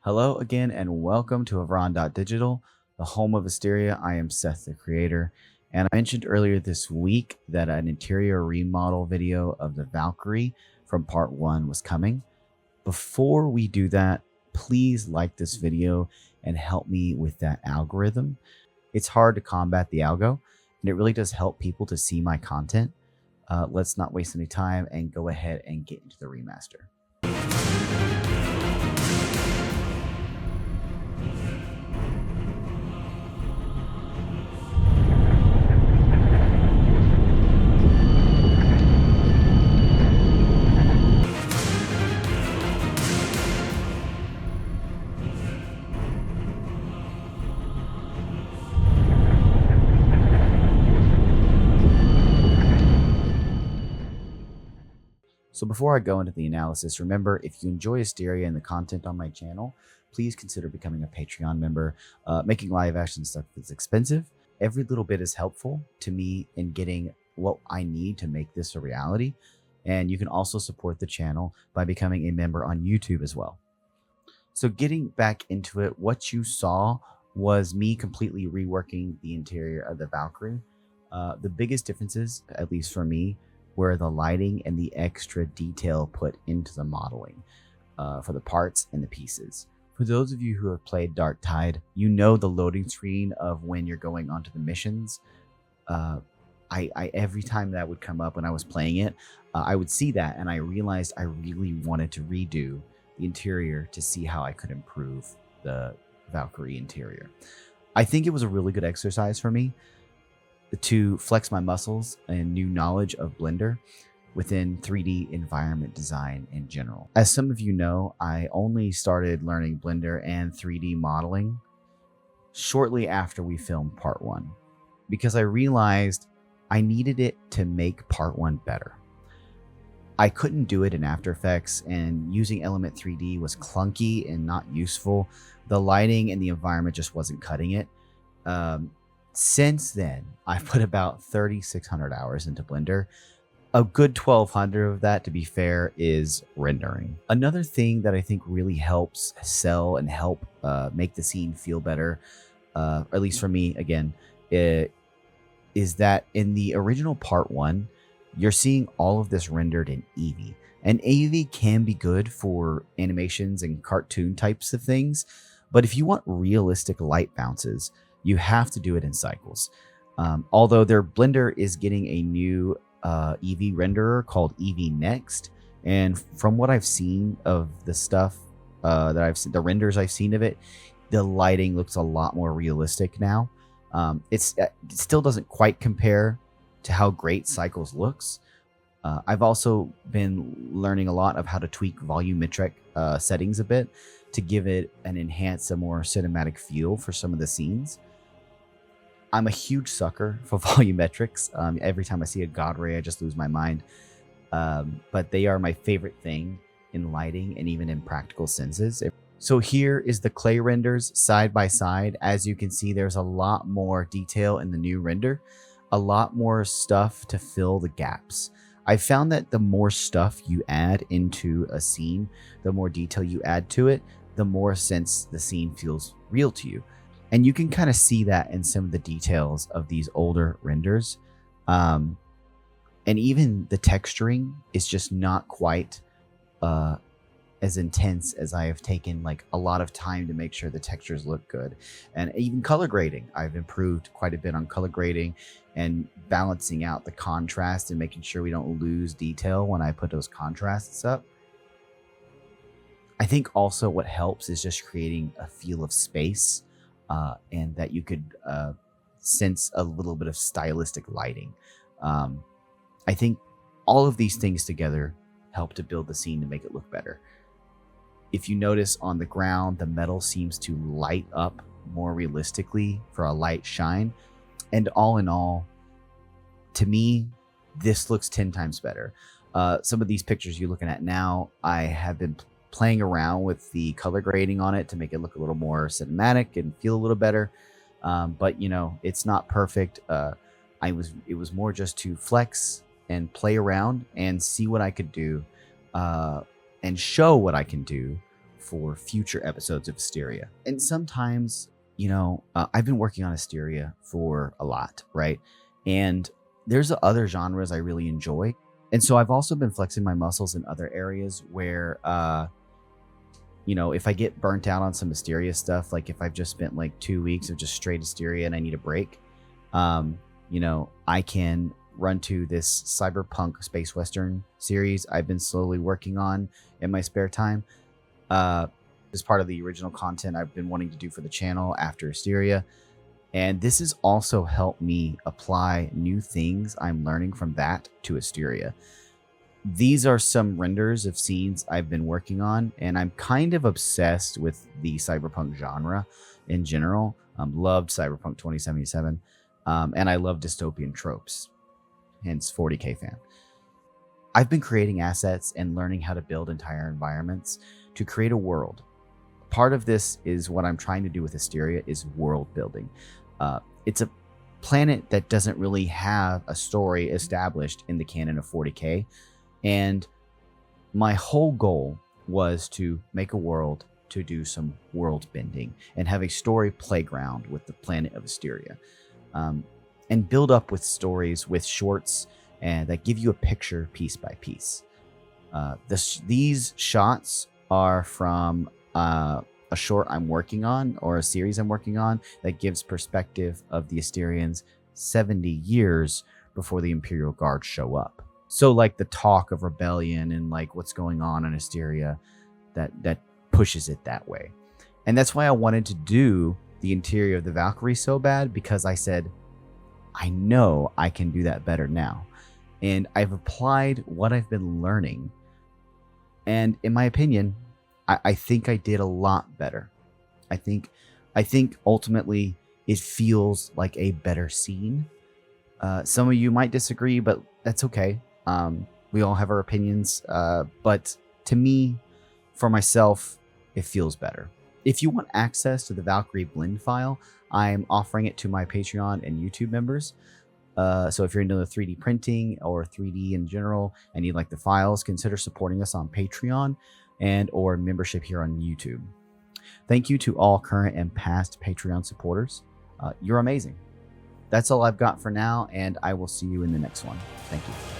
Hello again, and welcome to Havran.Digital, the home of Asteria. I am Seth, the creator, and I mentioned earlier this week that an interior remodel video of the Valkyrie from part 1 was coming. Before we do that, please like this video and help me with that algorithm. It's hard to combat the algo, and it really does help people to see my content. Let's not waste any time and go ahead and get into the remaster. So before I go into the analysis, remember, if you enjoy Asteria and the content on my channel, please consider becoming a Patreon member. Making live action stuff is expensive. Every little bit is helpful to me in getting what I need to make this a reality. And you can also support the channel by becoming a member on YouTube as well. So getting back into it, what you saw was me completely reworking the interior of the Valkyrie. The biggest differences, at least for me, were the lighting and the extra detail put into the modeling for the parts and the pieces. For those of you who have played Dark Tide, you know the loading screen of when you're going onto the missions. I every time that would come up when I was playing it, I would see that, and I realized I really wanted to redo the interior to see how I could improve the Valkyrie interior. I think it was a really good exercise for me to flex my muscles and new knowledge of Blender within 3D environment design in general. As some of you know, I only started learning Blender and 3D modeling shortly after we filmed part 1 because I realized I needed it to make part 1 better. I couldn't do it in After Effects, and using Element 3D was clunky and not useful. The lighting and the environment just wasn't cutting it. Since then, I've put about 3,600 hours into Blender. A good 1,200 of that, to be fair, is rendering. Another thing that I think really helps sell and help make the scene feel better, or at least for me, again, is that in the original part 1, you're seeing all of this rendered in Eevee. And Eevee can be good for animations and cartoon types of things, but if you want realistic light bounces, you have to do it in cycles. Although their Blender is getting a new Eevee renderer called Eevee Next, and from what I've seen of the stuff that I've seen, the renders I've seen of it, the lighting looks a lot more realistic now. It still doesn't quite compare to how great Cycles looks. I've also been learning a lot of how to tweak volumetric settings a bit to give it and enhance a more cinematic feel for some of the scenes. I'm a huge sucker for volumetrics. Every time I see a God Ray, I just lose my mind. But they are my favorite thing in lighting and even in practical senses. So here is the clay renders side by side. As you can see, there's a lot more detail in the new render, a lot more stuff to fill the gaps. I found that the more stuff you add into a scene, the more detail you add to it, the more sense the scene feels real to you. And you can kind of see that in some of the details of these older renders. And even the texturing is just not quite as intense as I have taken like a lot of time to make sure the textures look good. And even color grading, I've improved quite a bit on color grading and balancing out the contrast and making sure we don't lose detail when I put those contrasts up. I think also what helps is just creating a feel of space and that you could sense a little bit of stylistic lighting. I think all of these things together help to build the scene to make it look better. If you notice on the ground, the metal seems to light up more realistically for a light shine. And all in all, to me, this looks 10 times better. Some of these pictures you're looking at now, I have been playing around with the color grading on it to make it look a little more cinematic and feel a little better. But you know, it's not perfect. It was more just to flex and play around and see what I could do and show what I can do for future episodes of Asteria. And sometimes, I've been working on Asteria for a lot, right? And there's other genres I really enjoy. And so I've also been flexing my muscles in other areas where, if I get burnt out on some Asteria stuff, like if I've just spent like 2 weeks of just straight Asteria and I need a break, I can run to this cyberpunk space western series I've been slowly working on in my spare time. As part of the original content I've been wanting to do for the channel after Asteria. And this has also helped me apply new things I'm learning from that to Asteria. These are some renders of scenes I've been working on, and I'm kind of obsessed with the cyberpunk genre in general. Loved Cyberpunk 2077, and I love dystopian tropes, hence 40K fan. I've been creating assets and learning how to build entire environments to create a world. Part of this is what I'm trying to do with Asteria is world building. It's a planet that doesn't really have a story established in the canon of 40K. And my whole goal was to make a world to do some world bending and have a story playground with the planet of Asteria, and build up with stories with shorts and that give you a picture piece by piece. These shots are from a short I'm working on, or a series I'm working on, that gives perspective of the Asterians 70 years before the Imperial Guard show up. So like the talk of rebellion and like what's going on in Asteria, that pushes it that way. And that's why I wanted to do the interior of the Valkyrie so bad, because I said, I know I can do that better now. And I've applied what I've been learning. And in my opinion, I think I did a lot better. I think ultimately it feels like a better scene. Some of you might disagree, but that's okay. We all have our opinions. But to me, for myself, it feels better. If you want access to the Valkyrie blend file, I'm offering it to my Patreon and YouTube members. So if you're into the 3D printing or 3D in general and you like the files, consider supporting us on Patreon and or membership here on YouTube. Thank you to all current and past Patreon supporters. You're amazing. That's all I've got for now, and I will see you in the next one. Thank you.